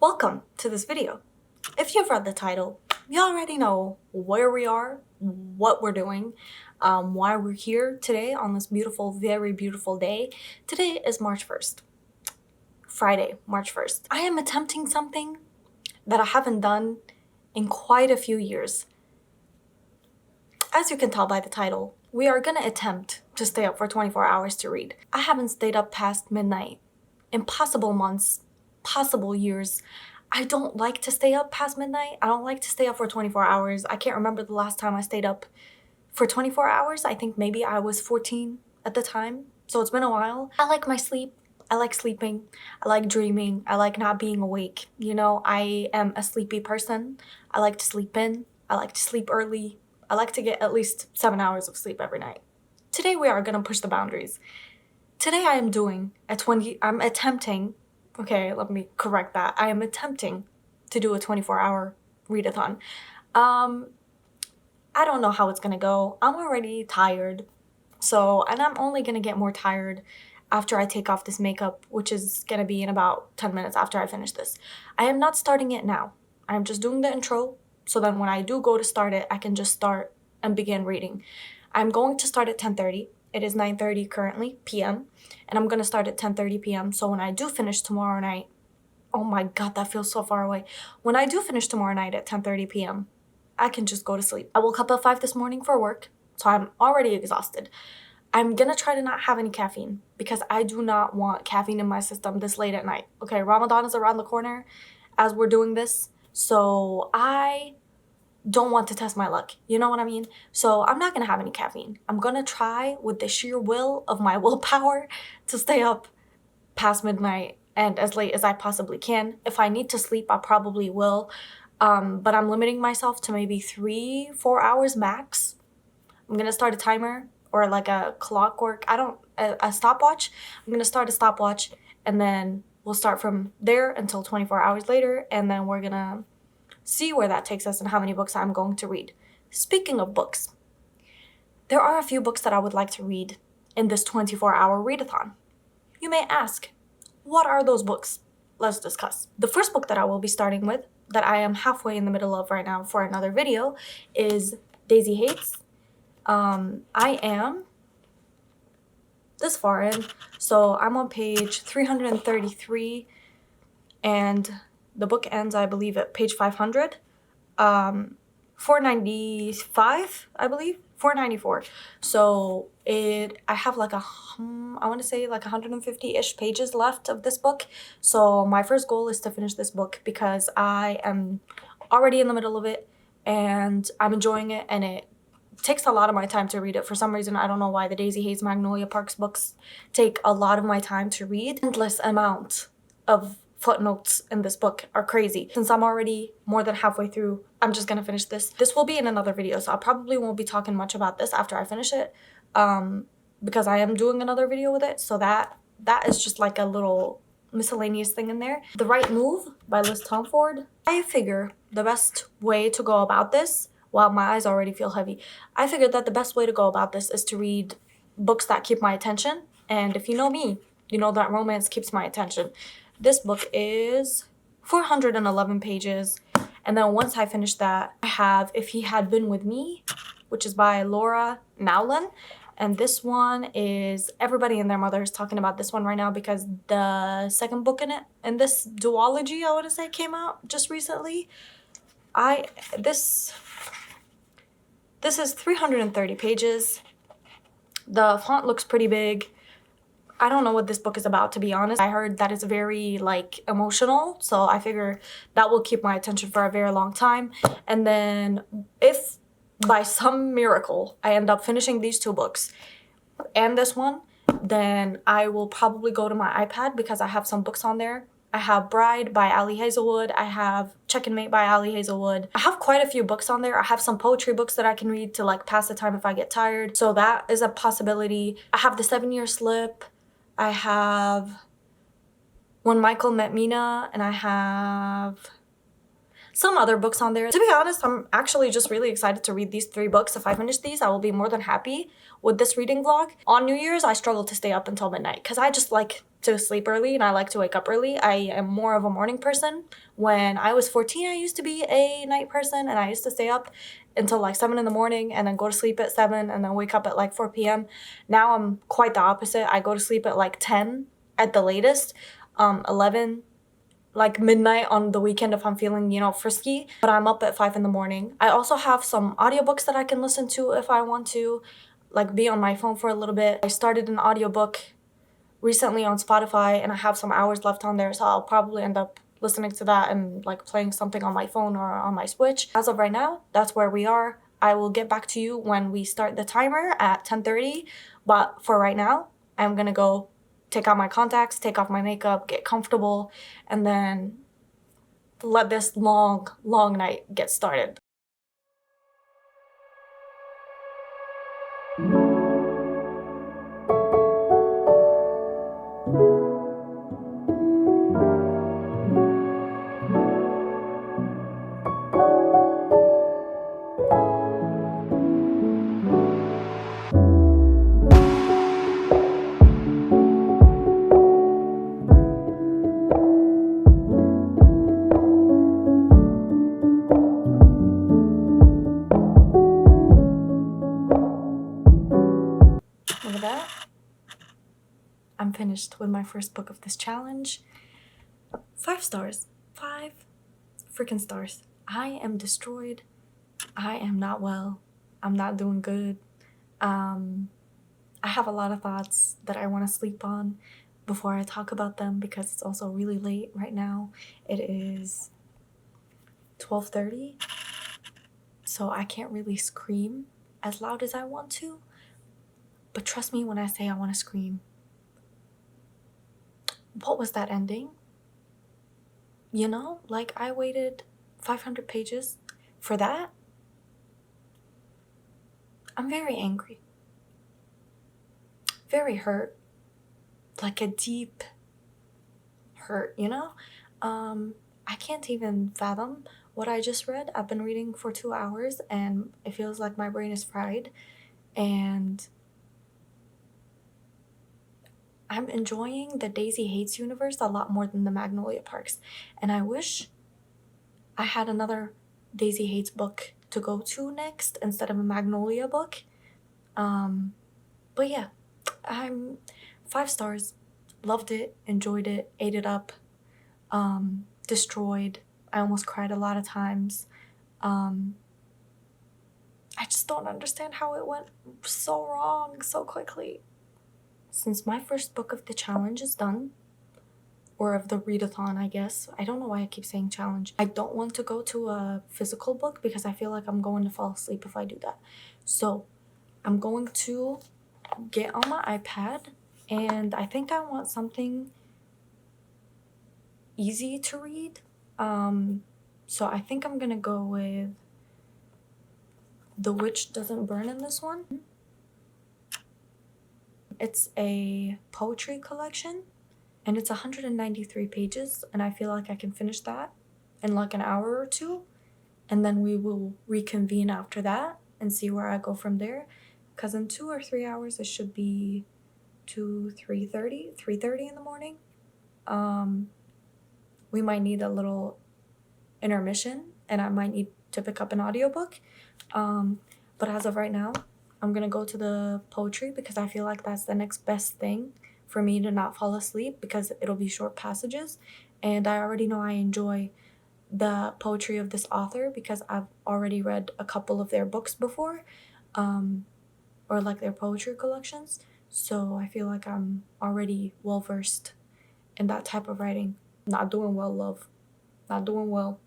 Welcome to this video. If you've read the title, you already know where we are, what we're doing, why we're here today on this beautiful, very beautiful day. Today is March 1st, Friday, March 1st. I am attempting something that I haven't done in quite a few years. As you can tell by the title, we are gonna attempt to stay up for 24 hours to read. I haven't stayed up past midnight in possible months, possible years. I don't like to stay up past midnight. I don't like to stay up for 24 hours. I can't remember the last time I stayed up for 24 hours. I think maybe I was 14 at the time. So it's been a while. I like my sleep. I like sleeping. I like dreaming. I like not being awake. You know, I am a sleepy person. I like to sleep in. I like to sleep early. I like to get at least 7 hours of sleep every night. Today we are gonna push the boundaries. Today I am doing I'm attempting, okay, let me correct that. I am attempting to do a 24-hour readathon. I don't know how it's gonna go. I'm already tired. And I'm only gonna get more tired after I take off this makeup, which is gonna be in about 10 minutes after I finish this. I am not starting it now. I'm just doing the intro, so then when I do go to start it, I can just start and begin reading. I'm going to start at 10:30. It is 9:30 currently, p.m. And I'm gonna start at 10:30 p.m. So when I do finish tomorrow night, oh my god, that feels so far away. When I do finish tomorrow night at 10:30 p.m., I can just go to sleep. I woke up at 5 this morning for work, so I'm already exhausted. I'm gonna try to not have any caffeine because I do not want caffeine in my system this late at night. Okay, Ramadan is around the corner as we're doing this, so I don't want to test my luck. You know what I mean? So I'm not gonna have any caffeine. I'm gonna try with the sheer will of my willpower to stay up past midnight and as late as I possibly can. If I need to sleep, I probably will. But I'm limiting myself to maybe 3-4 hours max. I'm gonna start a timer or like a clockwork. A stopwatch. I'm gonna start a stopwatch and then we'll start from there until 24 hours later, and then we're gonna see where that takes us and how many books I'm going to read. Speaking of books, there are a few books that I would like to read in this 24-hour readathon. You may ask, what are those books? Let's discuss. The first book that I will be starting with, that I am halfway in the middle of right now for another video, is Daisy Hates. I am this far in, so I'm on page 333, and the book ends, I believe, at page 500. 495, I believe, 494. So I have like I want to say like 150-ish pages left of this book. So my first goal is to finish this book because I am already in the middle of it and I'm enjoying it, and it takes a lot of my time to read it. For some reason, I don't know why, the Daisy Hates Magnolia Parks books take a lot of my time to read. Endless amount of footnotes in this book are crazy. Since I'm already more than halfway through, I'm just gonna finish this. This will be in another video, so I probably won't be talking much about this after I finish it, because I am doing another video with it, so that is just like a little miscellaneous thing in there. The Right Move by Liz Tomford. I figure the best way to go about this, wow, my eyes already feel heavy. I figured that the best way to go about this is to read books that keep my attention, and if you know me, you know that romance keeps my attention. This book is 411 pages, and then once I finish that, I have If He Had Been With Me, which is by Laura Nowlin, and this one is, everybody and their mother is talking about this one right now because the second book in this duology, I want to say, came out just recently. This is 330 pages. The font looks pretty big. I don't know what this book is about, to be honest. I heard that it's very like emotional, so I figure that will keep my attention for a very long time. And then if by some miracle I end up finishing these two books and this one, then I will probably go to my iPad because I have some books on there. I have Bride by Ali Hazelwood. I have Check and Mate by Ali Hazelwood. I have quite a few books on there. I have some poetry books that I can read to like pass the time if I get tired. So that is a possibility. I have The 7-Year Slip. I have When Michael Met Mina, and I have some other books on there. To be honest, I'm actually just really excited to read these 3 books. If I finish these, I will be more than happy with this reading vlog. On New Year's, I struggle to stay up until midnight because I just like to sleep early and I like to wake up early. I am more of a morning person. When I was 14, I used to be a night person and I used to stay up until like 7 in the morning and then go to sleep at 7 and then wake up at like 4 p.m. Now I'm quite the opposite. I go to sleep at like 10 at the latest, 11, like midnight on the weekend if I'm feeling, you know, frisky, but I'm up at 5 in the morning. I also have some audiobooks that I can listen to if I want to, like be on my phone for a little bit. I started an audiobook recently on Spotify and I have some hours left on there, so I'll probably end up listening to that and like playing something on my phone or on my Switch. As of right now, that's where we are. I will get back to you when we start the timer at 10:30, but for right now, I'm gonna go take out my contacts, take off my makeup, get comfortable, and then let this long night get started. Look at that. I'm finished with my first book of this challenge. 5 stars. 5 freaking stars. I am destroyed. I am not well. I'm not doing good. I have a lot of thoughts that I want to sleep on before I talk about them because it's also really late right now. It is 12:30, so I can't really scream as loud as I want to. But trust me when I say I want to scream. What was that ending? You know, like I waited 500 pages for that. I'm very angry. Very hurt. Like a deep hurt, you know? I can't even fathom what I just read. I've been reading for 2 hours and it feels like my brain is fried. And I'm enjoying the Daisy Hates universe a lot more than the Magnolia Parks. And I wish I had another Daisy Hates book to go to next instead of a Magnolia book. But yeah, I'm 5 stars. Loved it, enjoyed it, ate it up, destroyed. I almost cried a lot of times. I just don't understand how it went so wrong so quickly. Since my first book of the challenge is done, or of the readathon, I guess. I don't know why I keep saying challenge. I don't want to go to a physical book because I feel like I'm going to fall asleep if I do that. So I'm going to get on my iPad and I think I want something easy to read. So I think I'm gonna go with The Witch Doesn't Burn in this one. It's a poetry collection and it's 193 pages and I feel like I can finish that in like an hour or two, and then we will reconvene after that and see where I go from there, because in 2 or 3 hours it should be 3:30 in the morning. We might need a little intermission and I might need to pick up an audiobook. But as of right now, I'm gonna go to the poetry because I feel like that's the next best thing for me to not fall asleep, because it'll be short passages and I already know I enjoy the poetry of this author because I've already read a couple of their books before, or like their poetry collections. So I feel like I'm already well versed in that type of writing. Not doing well, love. Not doing well.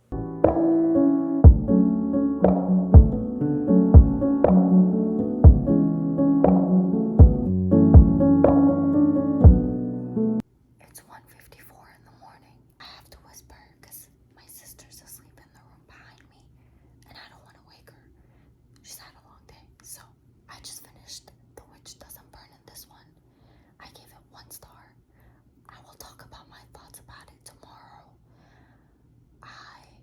It's 1:54 in the morning. I have to whisper because my sister's asleep in the room behind me and I don't want to wake her. She's had a long day. So I just finished The Witch Doesn't Burn in this one. I gave it 1 star. I will talk about my thoughts about it tomorrow. I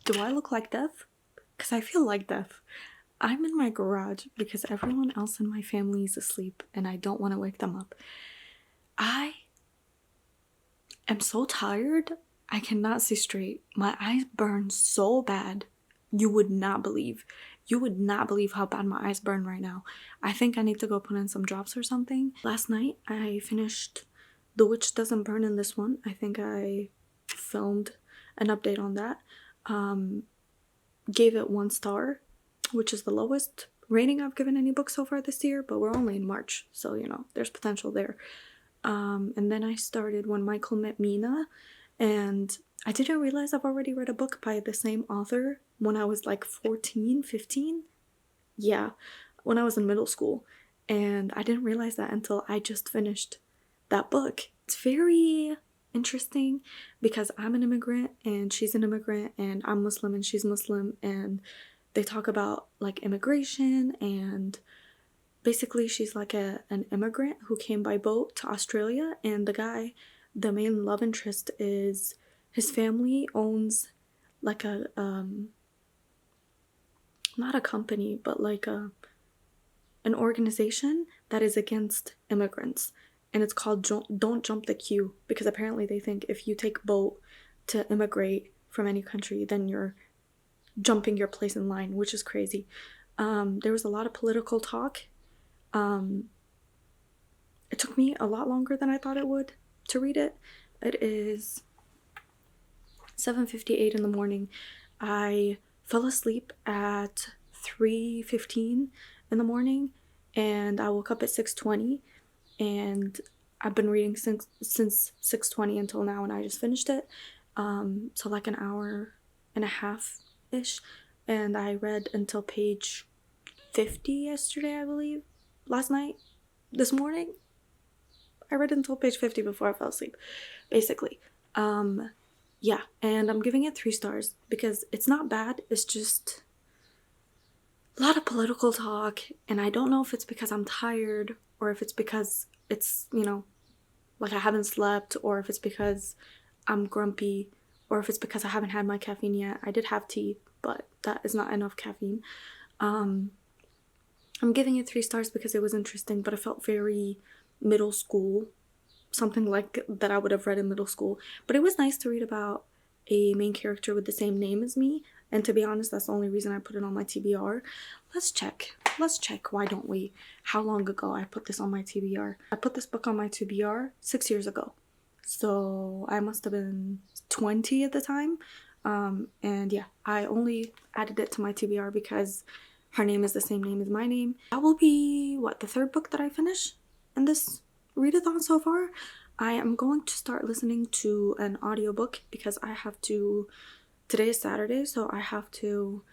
Do I look like death? Because I feel like death. I'm in my garage because everyone else in my family is asleep and I don't want to wake them up. I am so tired. I cannot see straight. My eyes burn so bad. You would not believe. You would not believe how bad my eyes burn right now. I think I need to go put in some drops or something. Last night I finished The Witch Doesn't Burn in This One. I think I filmed an update on that. Gave it 1 star, which is the lowest rating I've given any book so far this year, but we're only in March, so you know, there's potential there. And then I started When Michael Met Mina, and I didn't realize I've already read a book by the same author when I was like 14, 15. Yeah, when I was in middle school. And I didn't realize that until I just finished that book. It's very interesting because I'm an immigrant and she's an immigrant and I'm Muslim and she's Muslim, and they talk about like immigration, and basically she's like an immigrant who came by boat to Australia, and the main love interest is his family owns like a not a company but like an organization that is against immigrants, and it's called Don't Jump the Queue, because apparently they think if you take boat to immigrate from any country then you're jumping your place in line, which is crazy. There was a lot of political talk. It took me a lot longer than I thought it would to read it. It is 7:58 in the morning. I fell asleep at 3:15 in the morning and I woke up at 6:20, and I've been reading since 6:20 until now, and I just finished it. So like an hour and a half ish, and I read until page 50 yesterday, I believe. Last night, this morning, I read until page 50 before I fell asleep, basically. Yeah, and I'm giving it 3 stars because it's not bad. It's just a lot of political talk, and I don't know if it's because I'm tired or if it's because it's, you know, like I haven't slept, or if it's because I'm grumpy, or if it's because I haven't had my caffeine yet. I did have tea, but that is not enough caffeine. I'm giving it 3 stars because it was interesting, but it felt very middle school, something like that I would have read in middle school. But it was nice to read about a main character with the same name as me, and to be honest, that's the only reason I put it on my TBR. Let's check, why don't we? How long ago I put this on my TBR? I put this book on my TBR 6 years ago. So I must have been 20 at the time. And yeah, I only added it to my TBR because her name is the same name as my name. That will be, what, the 3rd book that I finish in this readathon so far. I am going to start listening to an audiobook because I have to, today is Saturday, so I have to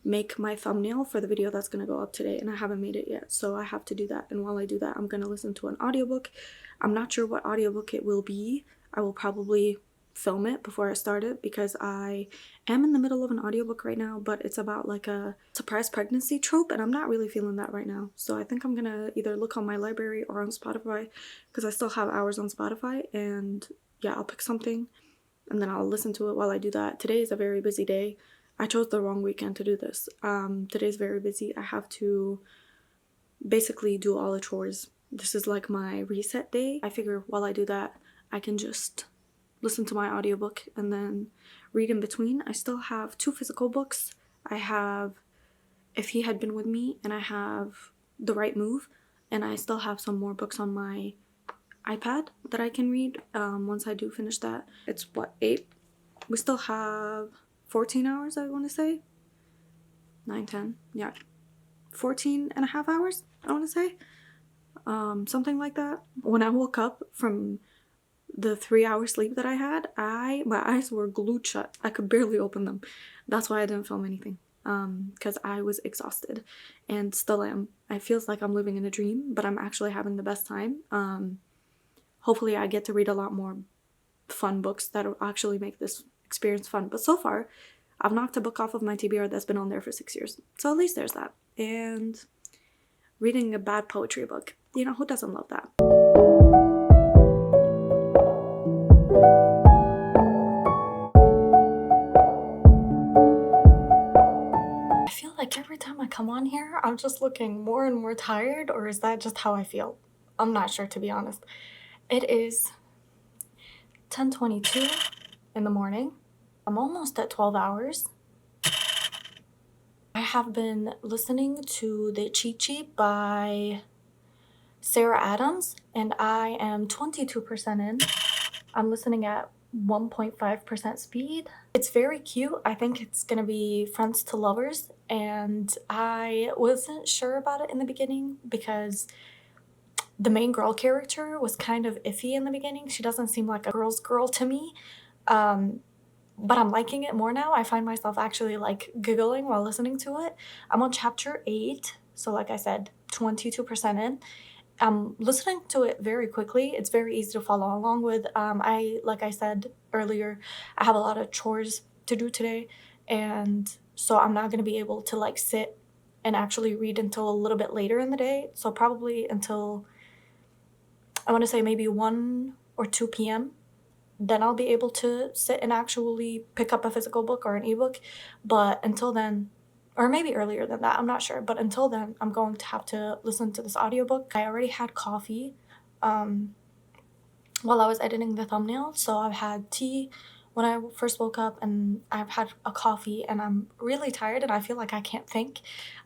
make my thumbnail for the video that's going to go up today, and I haven't made it yet, so I have to do that. And while I do that, I'm going to listen to an audiobook. I'm not sure what audiobook it will be. I will probably film it before I start it because I am in the middle of an audiobook right now, but it's about like a surprise pregnancy trope, and I'm not really feeling that right now. So I think I'm gonna either look on my library or on Spotify, because I still have hours on Spotify, and yeah, I'll pick something and then I'll listen to it while I do that. Today is a very busy day. I chose the wrong weekend to do this. Today's very busy. I have to basically do all the chores. This is like my reset day. I figure while I do that, I can just listen to my audiobook and then read in between. I still have 2 physical books. I have If He Had Been With Me, and I have The Right Move, and I still have some more books on my iPad that I can read once I do finish that. It's what, 8? We still have 14 hours, I want to say. 9, 10, yeah. 14 and a half hours, I want to say. Something like that. When I woke up from the 3-hour sleep that I had, my eyes were glued shut. I could barely open them. That's why I didn't film anything, because I was exhausted and still am. It feels like I'm living in a dream, but I'm actually having the best time. Hopefully I get to read a lot more fun books that will actually make this experience fun. But so far, I've knocked a book off of my TBR that's been on there for 6 years. So at least there's that. And reading a bad poetry book. You know, who doesn't love that? come on here, I'm just looking more and more tired, or is that just how I feel? I'm not sure, to be honest. It is 10:22 in the morning. I'm almost at 12 hours. I have been listening to the Cheat Sheet by Sarah Adams, and I am 22% in. I'm listening at 1.5% speed. It's very cute. I think it's gonna be friends to lovers, and I wasn't sure about it in the beginning because the main girl character was kind of iffy in the beginning. She doesn't seem like a girl's girl to me. But I'm liking it more now. I find myself actually like giggling while listening to it. I'm on chapter 8, so like I said, 22% in. I'm listening to it very quickly. It's very easy to follow along with. Like I said earlier, I have a lot of chores to do today, and so I'm not gonna be able to like sit and actually read until a little bit later in the day. So probably until, I want to say maybe 1 or 2 p.m. Then I'll be able to sit and actually pick up a physical book or an ebook. But until then, or maybe earlier than that, I'm not sure. But until then, I'm going to have to listen to this audiobook. I already had coffee while I was editing the thumbnail. So I've had tea when I first woke up, and I've had a coffee, and I'm really tired and I feel like I can't think.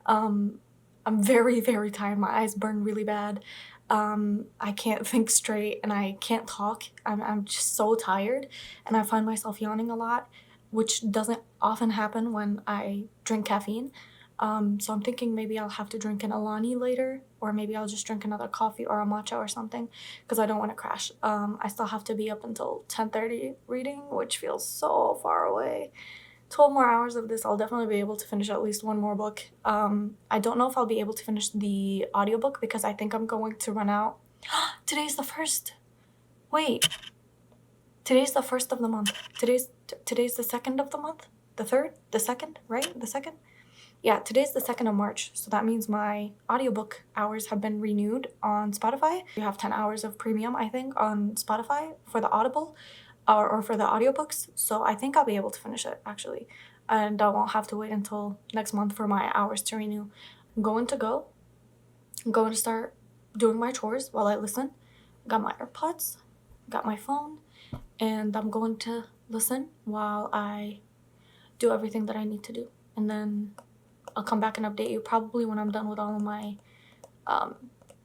I'm very, very tired. My eyes burn really bad. I can't think straight and I can't talk. I'm just so tired, and I find myself yawning a lot, which doesn't often happen when I drink caffeine. So I'm thinking maybe I'll have to drink an Alani later, or maybe I'll just drink another coffee or a matcha or something, because I don't want to crash. I still have to be up until 10:30 reading, which feels so far away. 12 more hours of this, I'll definitely be able to finish at least one more book. I don't know if I'll be able to finish the audiobook because I think I'm going to run out. Today's the first. Wait. Today's the first of the month. Today's the second of the month? The third? The second? Right? The second? Yeah, today's the 2nd of March, so that means my audiobook hours have been renewed on Spotify. You have 10 hours of premium, I think, on Spotify for the Audible. Or for the audiobooks, so I think I'll be able to finish it, actually. And I won't have to wait until next month for my hours to renew. I'm going to start doing my chores while I listen. Got my AirPods, got my phone, and I'm going to listen while I do everything that I need to do. And then I'll come back and update you probably when I'm done with all of my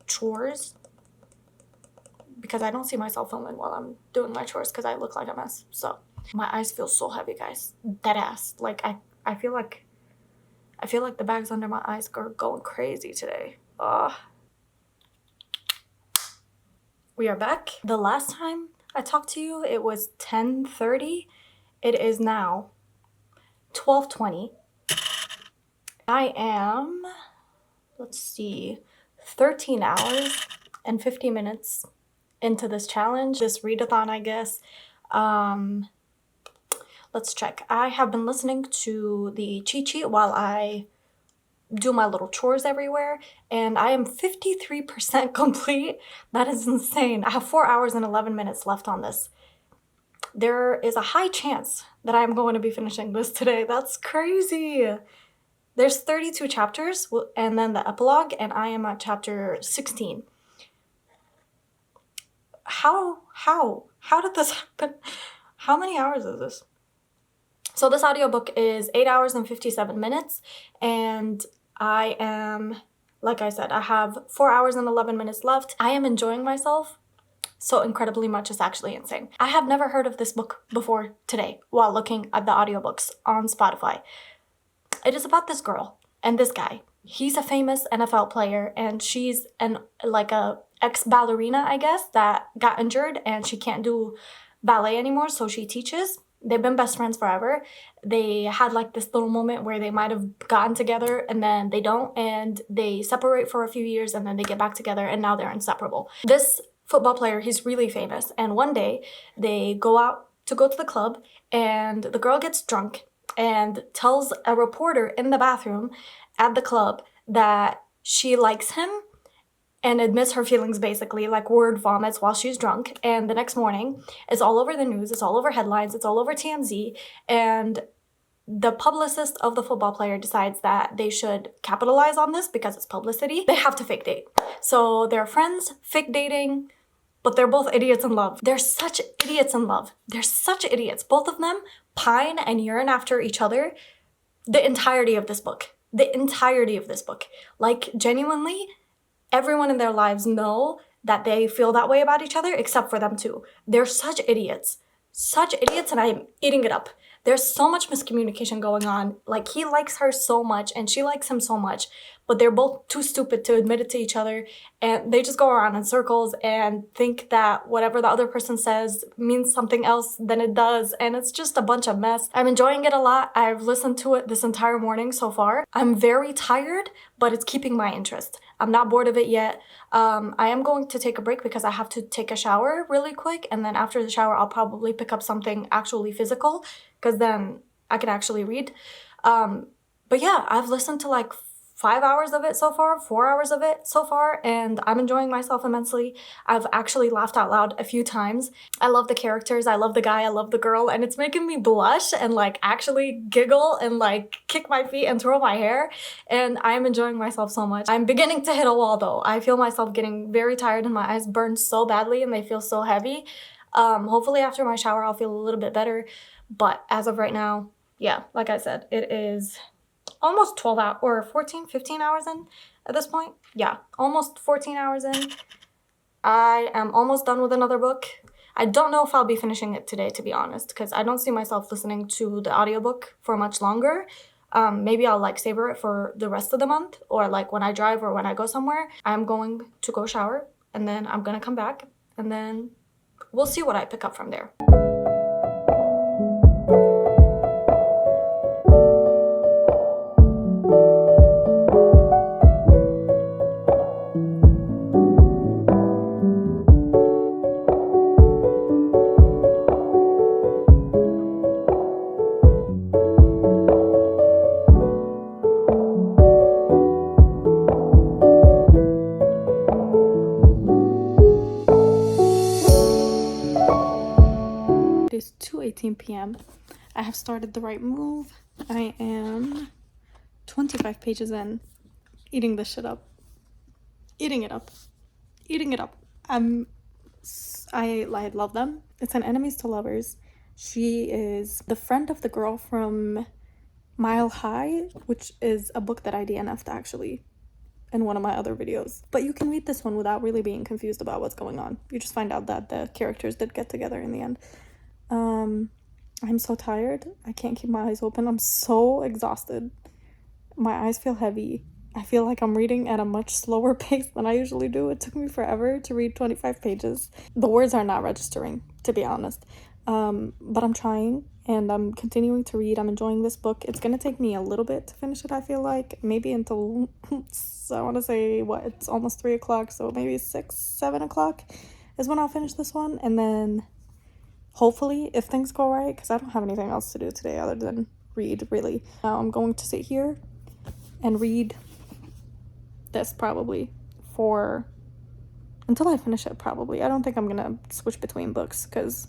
chores, because I don't see myself filming while I'm doing my chores because I look like a mess. So my eyes feel so heavy, guys. Dead ass. Like I feel like the bags under my eyes are going crazy today. We are back. The last time I talked to you, it was 10:30. It is now 12:20. I am, let's see, 13 hours and 50 minutes into this challenge, this readathon, I guess. Let's check. I have been listening to the cheat sheet while I do my little chores everywhere, and I am 53% complete. That is insane. I have 4 hours and 11 minutes left on this. There is a high chance that I'm going to be finishing this today. That's crazy. There's 32 chapters and then the epilogue, and I am at chapter 16. How did this happen? How many hours is this? So this audiobook is 8 hours and 57 minutes, and I am, like I said, I have 4 hours and 11 minutes left. I am enjoying myself so incredibly much, it's actually insane. I have never heard of this book before today while looking at the audiobooks on Spotify. It is about this girl and this guy. He's a famous NFL player, and she's a ex-ballerina, I guess, that got injured and she can't do ballet anymore, so she teaches. They've been best friends forever. They had like this little moment where they might have gotten together and then they don't, and they separate for a few years and then they get back together, and now they're inseparable. This football player, he's really famous, and one day they go to the club, and the girl gets drunk and tells a reporter in the bathroom at the club that she likes him, and admits her feelings, basically, like word vomits while she's drunk. And the next morning, it's all over the news, it's all over headlines, it's all over TMZ, and the publicist of the football player decides that they should capitalize on this because it's publicity. They have to fake date. So they're friends, fake dating, but they're both idiots in love. They're such idiots in love. They're such idiots. Both of them pine and yearn after each other the entirety of this book. The entirety of this book. Like, genuinely, everyone in their lives know that they feel that way about each other except for them two. They're such idiots. Such idiots, and I'm eating it up. There's so much miscommunication going on. Like, he likes her so much and she likes him so much, but they're both too stupid to admit it to each other, and they just go around in circles and think that whatever the other person says means something else than it does, and it's just a bunch of mess. I'm enjoying it a lot. I've listened to it this entire morning so far. I'm very tired, but it's keeping my interest. I'm not bored of it yet. I am going to take a break because I have to take a shower really quick, and then after the shower I'll probably pick up something actually physical, because then I can actually read. But yeah, I've listened to like 5 hours of it so far, 4 hours of it so far, and I'm enjoying myself immensely. I've actually laughed out loud a few times. I love the characters, I love the guy, I love the girl, and it's making me blush and like actually giggle and like kick my feet and twirl my hair, and I'm enjoying myself so much. I'm beginning to hit a wall though. I feel myself getting very tired and my eyes burn so badly and they feel so heavy. Hopefully after my shower I'll feel a little bit better, but as of right now, yeah, like I said, it is almost 12 hours or 14, 15 hours in at this point. Yeah, almost 14 hours in. I am almost done with another book. I don't know if I'll be finishing it today, to be honest, because I don't see myself listening to the audiobook for much longer. Maybe I'll like savor it for the rest of the month, or like when I drive or when I go somewhere. I'm going to go shower and then I'm gonna come back and then we'll see what I pick up from there. It is 2:18 p.m. I have started the right move. I am 25 pages in, eating this shit up. Eating it up. Eating it up. I love them. It's an enemies to lovers. She is the friend of the girl from Mile High, which is a book that I DNF'd actually in one of my other videos. But you can read this one without really being confused about what's going on. You just find out that the characters did get together in the end. I'm so tired. I can't keep my eyes open. I'm so exhausted. My eyes feel heavy. I feel like I'm reading at a much slower pace than I usually do. It took me forever to read 25 pages. The words are not registering, to be honest. But I'm trying and I'm continuing to read. I'm enjoying this book. It's gonna take me a little bit to finish it, I feel like. Maybe until, I want to say, it's almost 3 o'clock, so maybe 6, 7 o'clock is when I'll finish this one. And then hopefully, if things go right, because I don't have anything else to do today other than read, really. Now I'm going to sit here and read this probably for until I finish it, probably. I don't think I'm gonna switch between books because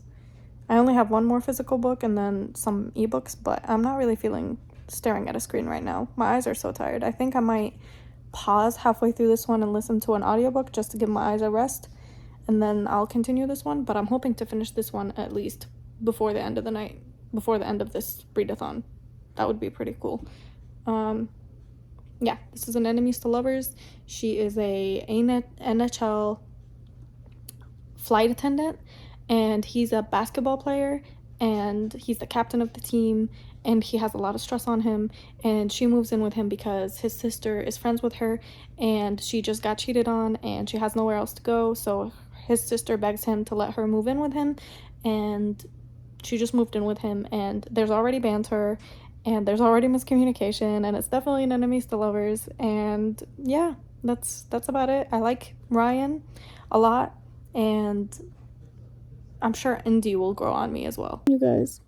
I only have one more physical book and then some ebooks, but I'm not really feeling staring at a screen right now. My eyes are so tired. I think I might pause halfway through this one and listen to an audiobook just to give my eyes a rest, and then I'll continue this one, but I'm hoping to finish this one at least before the end of the night, before the end of this readathon. That would be pretty cool. Yeah, this is an enemies to lovers. She is a NHL flight attendant, and he's a basketball player, and he's the captain of the team, and he has a lot of stress on him, and she moves in with him because his sister is friends with her, and she just got cheated on, and she has nowhere else to go, so his sister begs him to let her move in with him, and she just moved in with him, and there's already banter, and there's already miscommunication, and it's definitely an enemies to lovers, and yeah, that's about it. I like Ryan a lot, and I'm sure Indy will grow on me as well. You guys,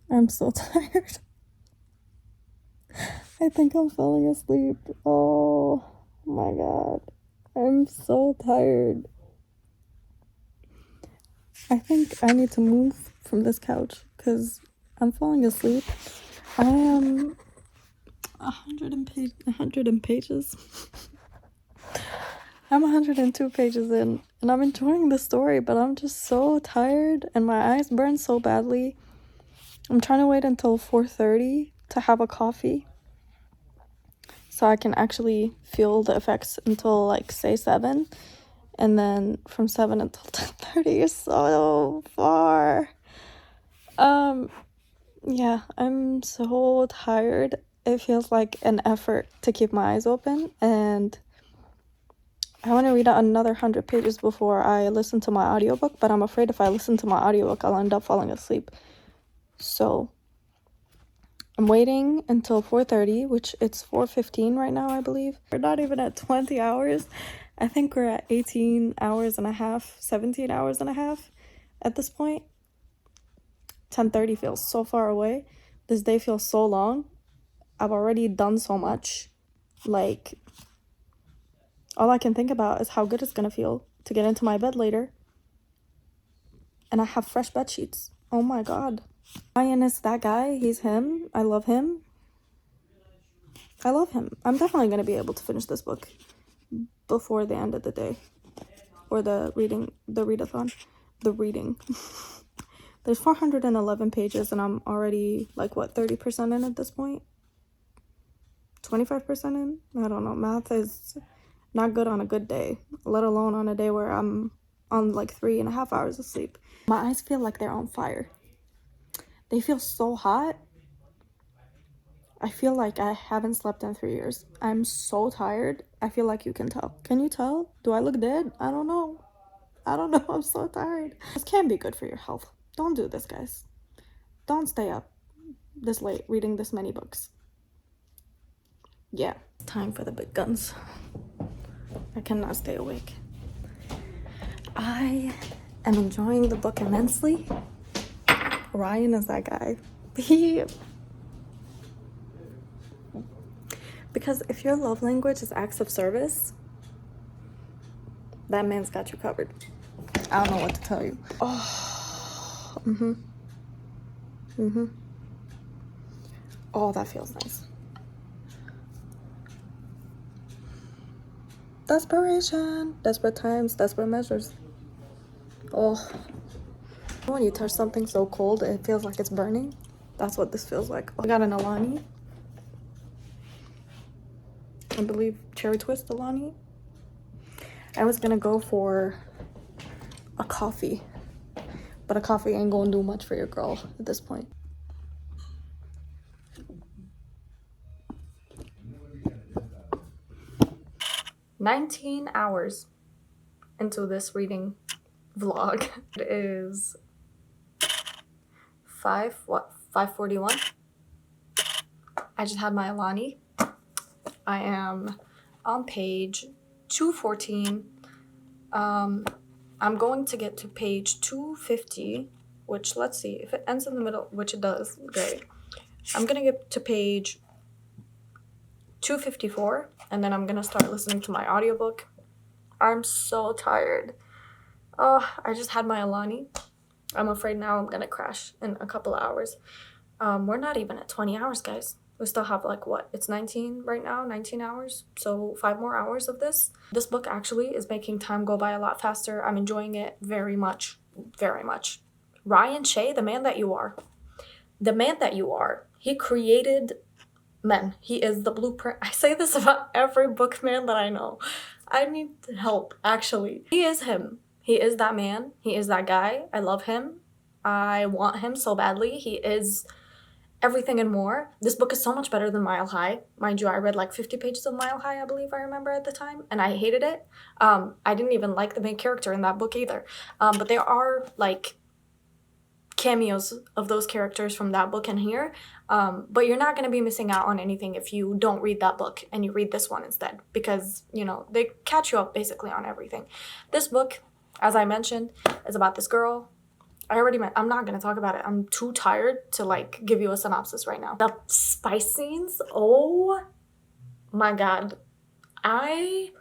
I'm so tired. I think I'm falling asleep. Oh my god, I'm so tired. I think I need to move from this couch because I'm falling asleep. I am 100 pages. I'm 102 pages in, and I'm enjoying the story, but I'm just so tired, and my eyes burn so badly. I'm trying to wait until 4:30 to have a coffee, so I can actually feel the effects until, like, say 7, and then from 7 until 10:30 is so far. Yeah, I'm so tired. It feels like an effort to keep my eyes open, and I want to read another 100 pages before I listen to my audiobook, but I'm afraid if I listen to my audiobook, I'll end up falling asleep. So I'm waiting until 4:30, which it's 4:15 right now, I believe. We're not even at 20 hours. I think we're at 18 hours and a half, 17 hours and a half at this point. 10:30 feels so far away. This day feels so long. I've already done so much. Like, all I can think about is how good it's gonna feel to get into my bed later. And I have fresh bed sheets. Oh my god. Ryan is that guy. He's him. I love him. I love him. I'm definitely gonna be able to finish this book before the end of the day. Or the readathon. The reading. There's 411 pages and I'm already, like, what, 30% in at this point? 25% in? I don't know. Math is not good on a good day, let alone on a day where I'm on like 3.5 hours of sleep. My eyes feel like they're on fire. They feel so hot. I feel like I haven't slept in 3 years. I'm so tired. I feel like you can tell. Can you tell? Do I look dead? I don't know. I'm so tired. This can't be good for your health. Don't do this, guys. Don't stay up this late reading this many books. Yeah, time for the big guns. I cannot stay awake. I am enjoying the book immensely. Ryan is that guy. Because if your love language is acts of service, that man's got you covered. I don't know what to tell you. Oh, Oh, that feels nice. Desperation. Desperate times, desperate measures. Oh. When you touch something so cold, it feels like it's burning. That's what this feels like. I got an Alani. I believe cherry twist Alani. I was gonna go for a coffee, but a coffee ain't gonna do much for your girl at this point. "19 hours into this reading vlog." It is 5:41. I just had my Alani. I am on page 214. I'm going to get to page 250, which, let's see, if it ends in the middle, which it does, great. I'm gonna get to page 254, and then I'm gonna start listening to my audiobook. I'm so tired. Oh, I just had my Alani. I'm afraid now I'm gonna crash in a couple of hours. We're not even at 20 hours, guys. We still have, like, what? It's 19 right now, 19 hours. So 5 more hours of this. This book actually is making time go by a lot faster. I'm enjoying it very much, very much. Ryan Shea, the man that you are. The man that you are. He created men. He is the blueprint. I say this about every book man that I know. I need help, actually. He is him. He is that man. He is that guy. I love him. I want him so badly. He is everything and more. This book is so much better than Mile High. Mind you, I read like 50 pages of Mile High, I believe I remember at the time, and I hated it. I didn't even like the main character in that book either. But there are, like, cameos of those characters from that book in here. But you're not going to be missing out on anything if you don't read that book and you read this one instead, because, you know, they catch you up basically on everything. This book, as I mentioned, is about this girl. I'm not going to talk about it. I'm too tired to, like, give you a synopsis right now. The spice scenes, oh my god. I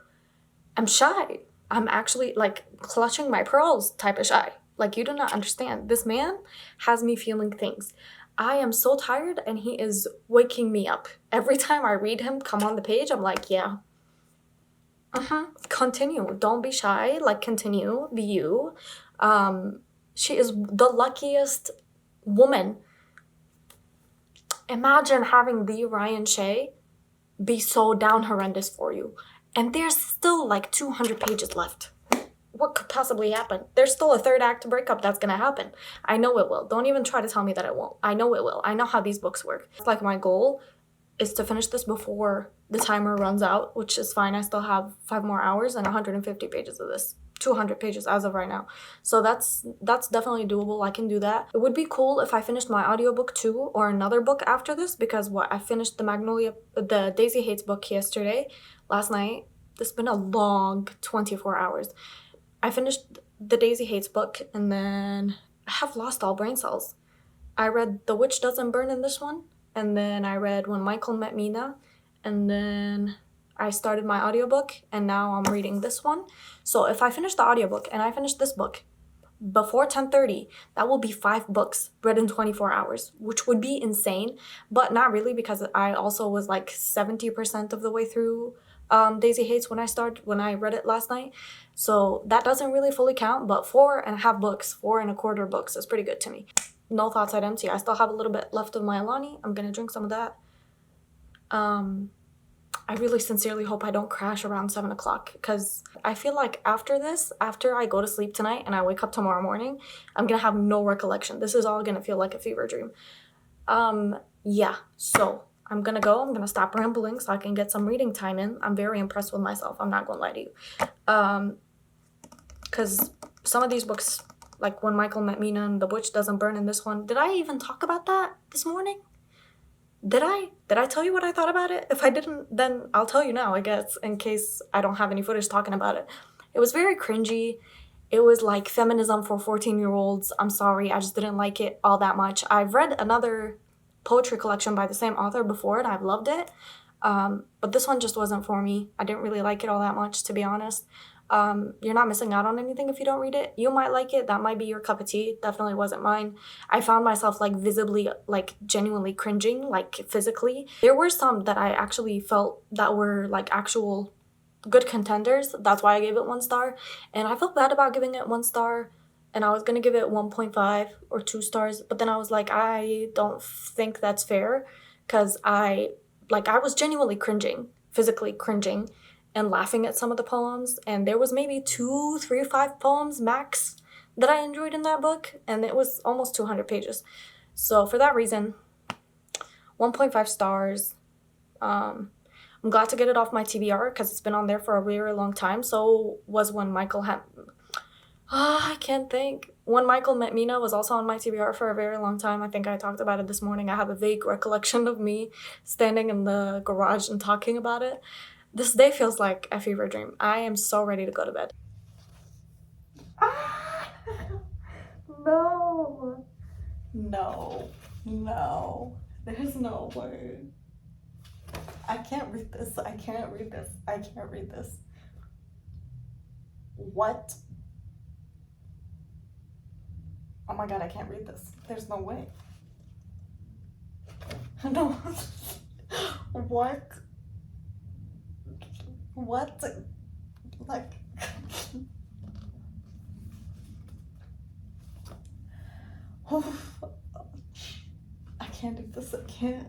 am shy. I'm actually, like, clutching my pearls type of shy. Like, you do not understand. This man has me feeling things. I am so tired and he is waking me up. Every time I read him come on the page, I'm like, yeah. Continue. Don't be shy. Like, continue. Be you. She is the luckiest woman. Imagine having the Ryan Shay be so down horrendous for you. And there's still like 200 pages left. What could possibly happen? There's still a third act breakup that's gonna happen. I know it will. Don't even try to tell me that it won't. I know it will. I know how these books work. It's like my goal is to finish this before the timer runs out, which is fine. I still have 5 more hours and 150 pages of this. 200 pages as of right now. So that's definitely doable. I can do that. It would be cool if I finished my audiobook too, or another book after this, because I finished the Daisy Hates book yesterday, last night. This has been a long 24 hours. I finished the Daisy Hates book, and then I have lost all brain cells. I read The Witch Doesn't Burn in this one, and then I read When Michael Met Mina, and then I started my audiobook, and now I'm reading this one. So if I finish the audiobook and I finish this book before 10:30, that will be 5 books read in 24 hours, which would be insane, but not really, because I also was like 70% of the way through Daisy Hates when I read it last night. So that doesn't really fully count, but 4.5 books, 4.25 books is pretty good to me. No Thoughts I'd Empty. I still have a little bit left of my Alani. I'm gonna drink some of that. I really sincerely hope I don't crash around 7 o'clock, because I feel like after this, after I go to sleep tonight and I wake up tomorrow morning, I'm gonna have no recollection. This is all gonna feel like a fever dream. Yeah, so I'm gonna go. I'm gonna stop rambling so I can get some reading time in. I'm very impressed with myself. I'm not gonna lie to you. Because some of these books, like When Michael Met Mina and The Witch Doesn't Burn in this one, did I even talk about that this morning? Did I tell you what I thought about it? If I didn't, then I'll tell you now, I guess, in case I don't have any footage talking about it. It was very cringy. It was like feminism for 14-year-olds. I'm sorry, I just didn't like it all that much. I've read another poetry collection by the same author before, and I've loved it. But this one just wasn't for me. I didn't really like it all that much, to be honest. You're not missing out on anything if you don't read it. You might like it. That might be your cup of tea. Definitely wasn't mine. I found myself like visibly, like genuinely cringing, like physically. There were some that I actually felt that were like actual good contenders. That's why I gave it 1 star. And I felt bad about giving it 1 star. And I was gonna give it 1.5 or 2 stars. But then I was like, I don't think that's fair. Because I was genuinely cringing, physically cringing, and laughing at some of the poems, and there was maybe 2, 3, 5 poems max that I enjoyed in that book, and it was almost 200 pages. So for that reason, 1.5 stars. I'm glad to get it off my TBR because it's been on there for a very long time. So was When Michael I can't think. When Michael Met Mina was also on my TBR for a very long time. I think I talked about it this morning. I have a vague recollection of me standing in the garage and talking about it. This day feels like a fever dream. I am so ready to go to bed. No. No. No. There's no word. I can't read this. I can't read this. I can't read this. What? Oh my god, I can't read this. There's no way. No. What? What? Like, oh, I can't do this. I can't.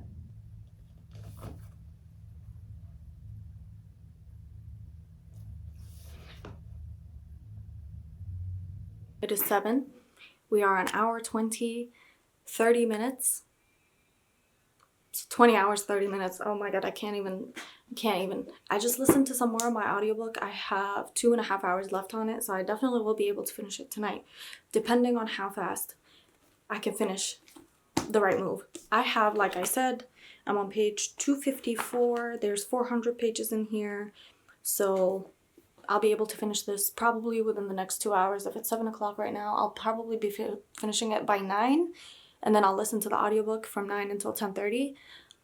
It is 7. We are an hour 20, 30 minutes. It's 20 hours, 30 minutes. Oh my god, I can't even. I just listened to some more of my audiobook. I have 2.5 hours left on it, so I definitely will be able to finish it tonight, depending on how fast I can finish The Right Move. I have, like I said, I'm on page 254. There's 400 pages in here, so I'll be able to finish this probably within the next 2 hours. If it's 7 o'clock right now, I'll probably be finishing it by 9, and then I'll listen to the audiobook from 9 until 10:30.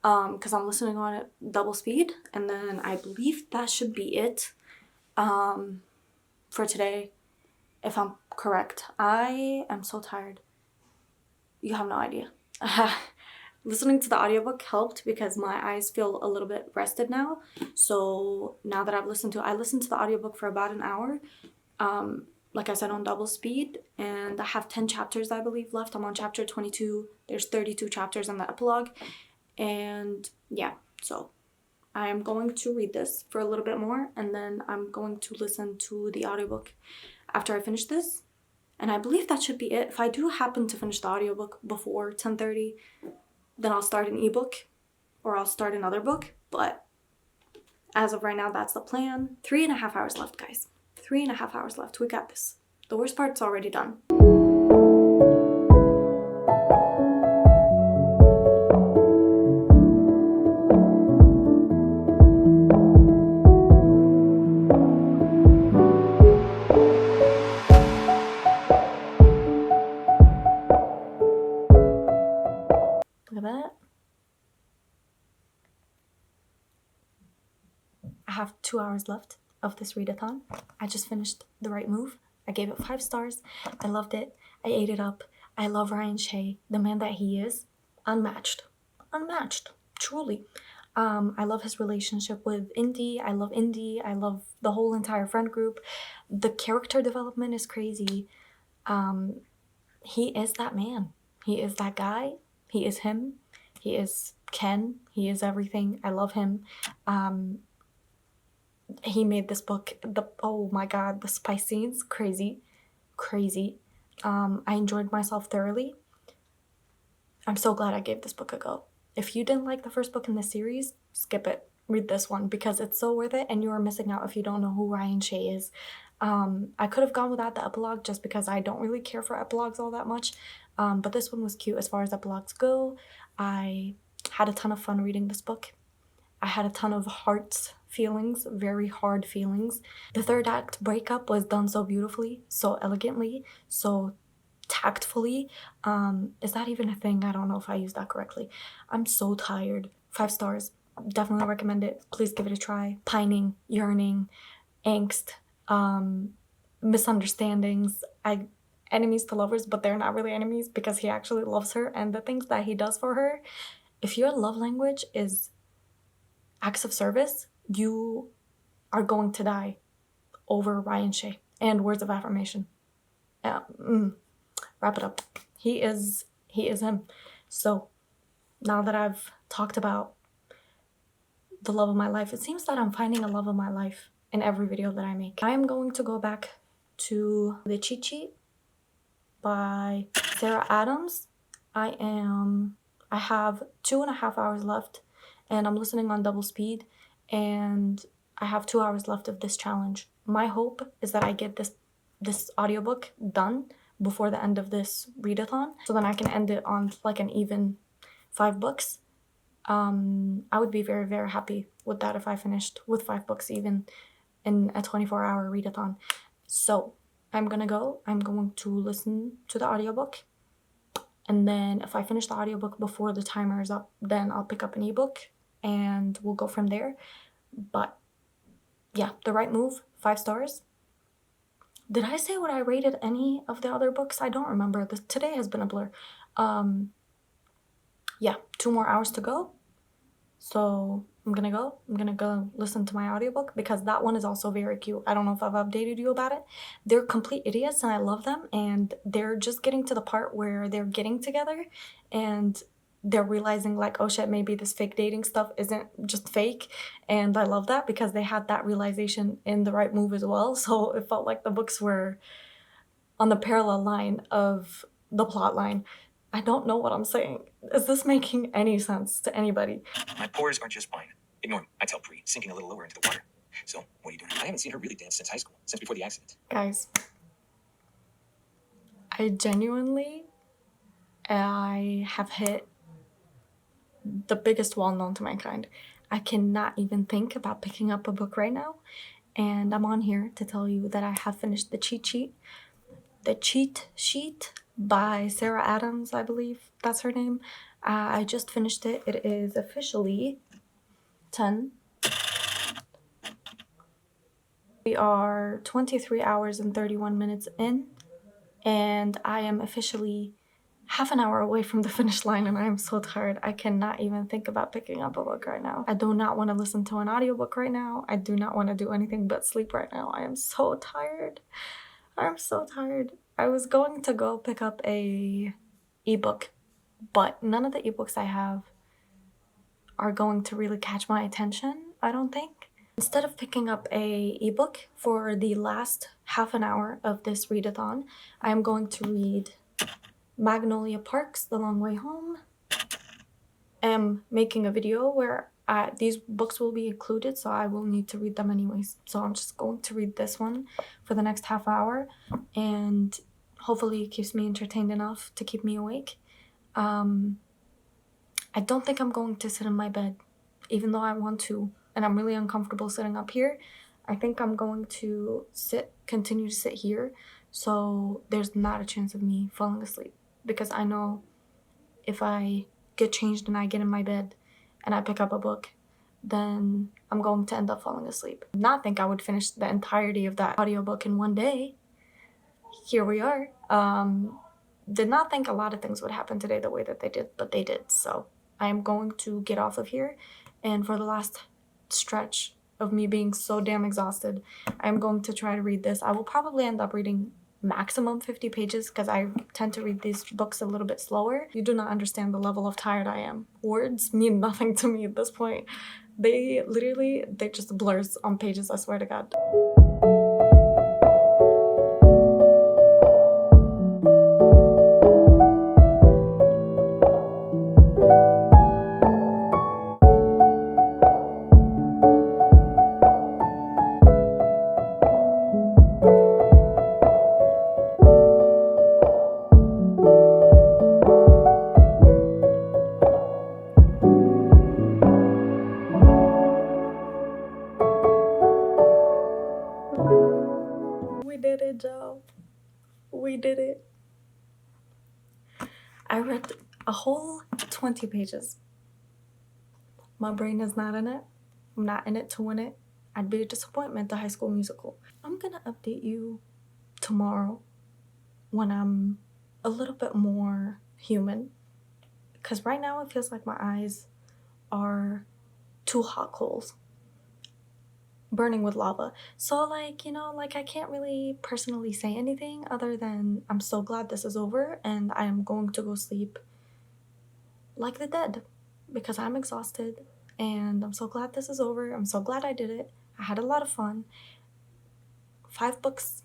Because I'm listening on it double speed, and then I believe that should be it for today, if I'm correct. I am so tired. You have no idea. Listening to the audiobook helped because my eyes feel a little bit rested now. So now that I listened to the audiobook for about an hour. Like I said, on double speed, and I have 10 chapters, I believe, left. I'm on chapter 22. There's 32 chapters in the epilogue. And yeah, so I am going to read this for a little bit more, and then I'm going to listen to the audiobook after I finish this. And I believe that should be it. If I do happen to finish the audiobook before 10:30, then I'll start an ebook or I'll start another book. But as of right now, that's the plan. 3.5 hours left, guys. 3.5 hours left. We got this. The worst part's already done. Look at that. I have 2 hours left of this readathon. I just finished The Right Move. I gave it 5 stars. I loved it. I ate it up. I love Ryan Shea, the man that he is. Unmatched. Unmatched. Truly. I love his relationship with Indy. I love Indy. I love the whole entire friend group. The character development is crazy. He is that man. He is that guy. He is him. He is Ken. He is everything. I love him. He made this book, oh my god, the spice scenes, crazy. I enjoyed myself thoroughly. I'm so glad I gave this book a go. If you didn't like the first book in the series, skip it. Read this one because it's so worth it, and you are missing out if you don't know who Ryan Shea is. I could have gone without the epilogue just because I don't really care for epilogues all that much, but this one was cute as far as epilogues go. I had a ton of fun reading this book. I had a ton of feelings, very hard feelings. The third act breakup was done so beautifully, so elegantly, so tactfully. Is that even a thing? I don't know if I used that correctly. I'm so tired. 5 stars. Definitely recommend it. Please give it a try. Pining, yearning, angst, misunderstandings. Enemies to lovers, but they're not really enemies because he actually loves her, and the things that he does for her. If your love language is acts of service, you are going to die over Ryan Shea and words of affirmation. Wrap it up. He is him. So now that I've talked about the love of my life, it seems that I'm finding a love of my life in every video that I make. I am going to go back to The Cheat Sheet by Sarah Adams. I have 2.5 hours left, and I'm listening on double speed, and I have 2 hours left of this challenge. My hope is that I get this audiobook done before the end of this readathon, so then I can end it on like an even 5 books. I would be very, very happy with that if I finished with 5 books even in a 24-hour readathon. So I'm going to listen to the audiobook, and then if I finish the audiobook before the timer is up, then I'll pick up an ebook and we'll go from there. But yeah, The Right Move, 5 stars. Did I say what I rated any of the other books? I don't remember. Today has been a blur. Yeah, 2 more hours to go. So I'm gonna go listen to my audiobook because that one is also very cute. I don't know if I've updated you about it. They're complete idiots and I love them, and they're just getting to the part where they're getting together and they're realizing like, oh shit, maybe this fake dating stuff isn't just fake. And I love that because they had that realization in The Right Move as well. So it felt like the books were on the parallel line of the plot line. I don't know what I'm saying. Is this making any sense to anybody? My pores are just fine. Ignore me. I tell Bree, sinking a little lower into the water. So, what are you doing? I haven't seen her really dance since high school, since before the accident. Guys, I have hit the biggest wall known to mankind. I cannot even think about picking up a book right now, and I'm on here to tell you that I have finished The Cheat Sheet by Sarah Adams, I believe that's her name. I just finished it. It is officially 10. We are 23 hours and 31 minutes in, and I am officially half an hour away from the finish line and I am so tired. I cannot even think about picking up a book right now. I do not want to listen to an audiobook right now. I do not want to do anything but sleep right now. I am so tired. I'm so tired. I was going to go pick up a ebook, but none of the ebooks I have are going to really catch my attention, I don't think. Instead of picking up a ebook for the last half an hour of this readathon, I am going to read Magnolia Park's The Long Way Home. I am making a video where these books will be included, so I will need to read them anyways. So I'm just going to read this one for the next half hour, and hopefully it keeps me entertained enough to keep me awake. I don't think I'm going to sit in my bed, even though I want to, and I'm really uncomfortable sitting up here. I think I'm going to continue to sit here, so there's not a chance of me falling asleep, because I know if I get changed and I get in my bed and I pick up a book, then I'm going to end up falling asleep. I did not think I would finish the entirety of that audiobook in one day. Here we are. Did not think a lot of things would happen today the way that they did, but they did. So I am going to get off of here, and for the last stretch of me being so damn exhausted, I'm going to try to read this. I will probably end up reading maximum 50 pages because I tend to read these books a little bit slower. You do not understand the level of tired I am. Words mean nothing to me at this point. They just blurs on pages, I swear to God. We did it, Joe. We did it. I read a whole 20 pages. My brain is not in it. I'm not in it to win it. I'd be a disappointment to High School Musical. I'm gonna update you tomorrow when I'm a little bit more human, because right now it feels like my eyes are two hot coals burning with lava. So I can't really personally say anything other than I'm so glad this is over and I am going to go sleep like the dead because I'm exhausted, and I'm so glad this is over. I'm so glad I did it. I had a lot of fun. 5 books,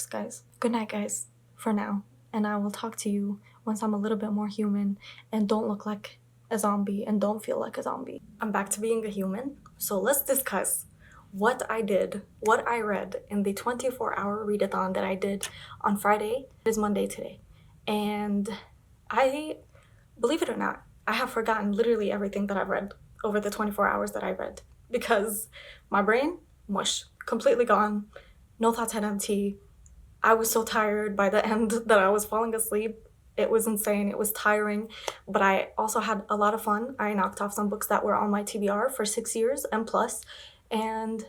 guys. Good night, guys, for now, and I will talk to you once I'm a little bit more human and don't look like a zombie and don't feel like a zombie. I'm back to being a human, so let's discuss what I read in the 24-hour readathon that I did on Friday. It is Monday today, and believe it or not, I have forgotten literally everything that I've read over the 24 hours that I read, because my brain, mush, completely gone, no thoughts had empty. I was so tired by the end that I was falling asleep. It was insane. It was tiring, but I also had a lot of fun. I knocked off some books that were on my TBR for 6 years and plus, and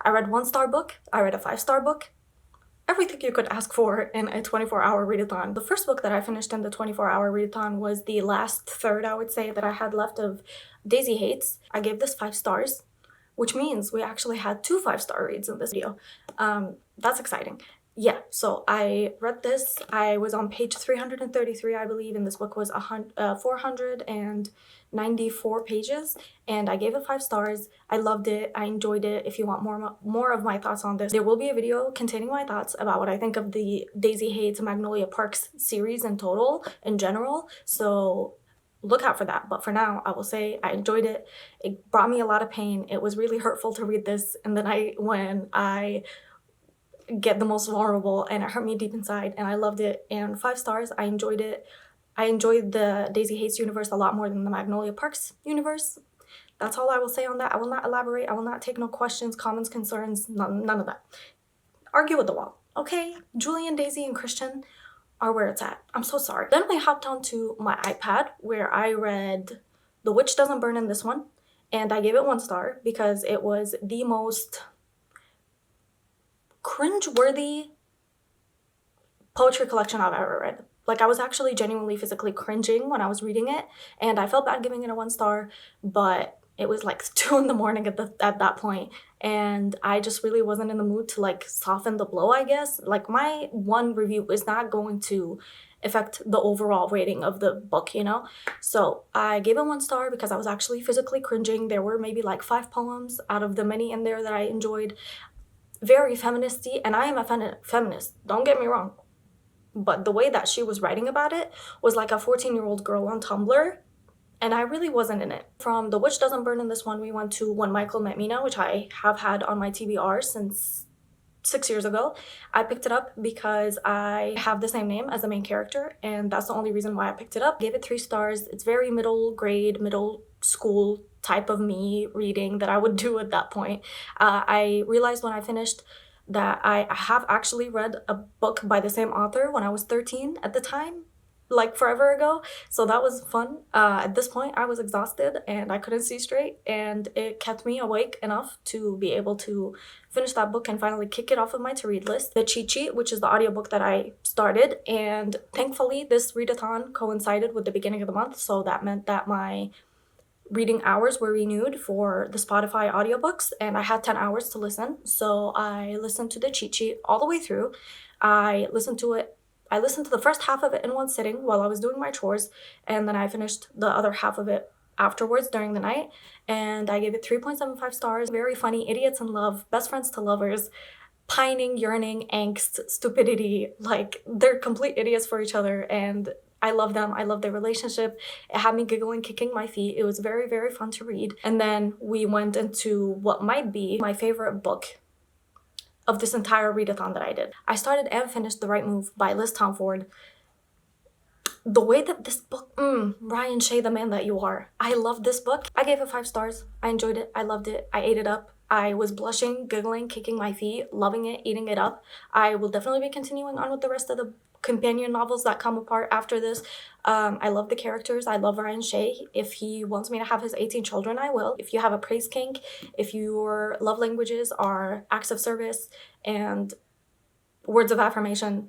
I read 1-star book. I read a 5-star book. Everything you could ask for in a 24-hour readathon. The first book that I finished in the 24-hour readathon was the last third, I would say, that I had left of Daisy Hates. I gave this 5 stars, which means we actually had 2 5-star reads in this video. That's exciting. Yeah, so I read this. I was on page 333, I believe, and this book was 494 pages, and I gave it 5 stars. I loved it. I enjoyed it. If you want more of my thoughts on this, there will be a video containing my thoughts about what I think of the Daisy Hates Magnolia Parks series in total, in general, so look out for that. But for now, I will say I enjoyed it. It brought me a lot of pain. It was really hurtful to read this in the night when I get the most vulnerable, and it hurt me deep inside, and I loved it. And 5 stars. I enjoyed it. I enjoyed the Daisy Hates universe a lot more than the Magnolia Parks universe. That's all I will say on that. I will not elaborate. I will not take no questions, comments, concerns, none of that. Argue with the wall, okay? Julian, Daisy, and Christian are where it's at. I'm so sorry. Then I hopped onto my iPad where I read The Witch Doesn't Burn in this one, and I gave it 1 star because it was the most cringe-worthy poetry collection I've ever read. Like, I was actually genuinely physically cringing when I was reading it, and I felt bad giving it a 1 star, but it was like 2 in the morning at that point, and I just really wasn't in the mood to like soften the blow, I guess. Like, my one review is not going to affect the overall rating of the book, you know? So I gave it 1 star because I was actually physically cringing. There were maybe like 5 poems out of the many in there that I enjoyed. Very feministy, and I am a feminist, don't get me wrong. But the way that she was writing about it was like a 14-year-old girl on Tumblr, and I really wasn't in it. From The Witch Doesn't Burn in this one, we went to When Michael Met Mina, which I have had on my TBR since 6 years ago. I picked it up because I have the same name as the main character, and that's the only reason why I picked it up. Gave it 3 stars. It's very middle grade, middle school type of me reading that I would do at that point. I realized when I finished that I have actually read a book by the same author when I was 13 at the time, like forever ago, so that was fun. At this point I was exhausted and I couldn't see straight, and it kept me awake enough to be able to finish that book and finally kick it off of my to read list. The Cheat Sheet, which is the audiobook that I started, and thankfully this readathon coincided with the beginning of the month, so that meant that my reading hours were renewed for the Spotify audiobooks, and I had 10 hours to listen, so I listened to the Cheat Sheet all the way through. I listened to the first half of it in 1 sitting while I was doing my chores, and then I finished the other half of it afterwards during the night, and I gave it 3.75 stars. Very funny, idiots in love, best friends to lovers, pining, yearning, angst, stupidity, like they're complete idiots for each other, and I love them. I love their relationship. It had me giggling, kicking my feet. It was very, very fun to read. And then we went into what might be my favorite book of this entire readathon that I did. I started and finished The Right Move by Liz Tomford. The way that this book, Ryan Shea, the man that you are. I love this book. I gave it 5 stars. I enjoyed it. I loved it. I ate it up. I was blushing, giggling, kicking my feet, loving it, eating it up. I will definitely be continuing on with the rest of the companion novels that come apart after this. I love the characters. I love Ryan Shea. If he wants me to have his 18 children, I will. If you have a praise kink, if your love languages are acts of service and words of affirmation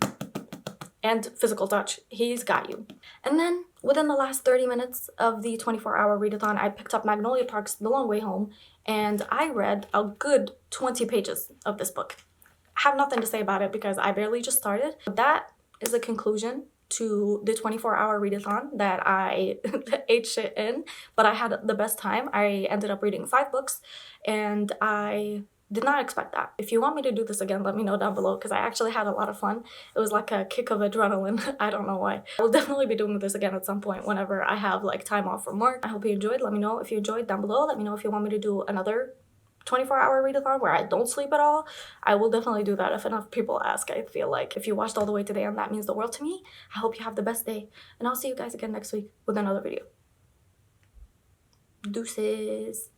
and physical touch, he's got you. And then within the last 30 minutes of the 24-hour readathon, I picked up Magnolia Park's The Long Way Home, and I read a good 20 pages of this book. I have nothing to say about it because I barely just started. That is the conclusion to the 24-hour readathon that I ate shit in, but I had the best time. I ended up reading 5 books, and I did not expect that. If you want me to do this again, let me know down below because I actually had a lot of fun. It was like a kick of adrenaline. I don't know why. I will definitely be doing this again at some point whenever I have like time off from work. I hope you enjoyed. Let me know if you enjoyed down below. Let me know if you want me to do another 24-hour readathon where I don't sleep at all. I will definitely do that if enough people ask. I feel like if you watched all the way to the end, that means the world to me. I hope you have the best day, and I'll see you guys again next week with another video. Deuces.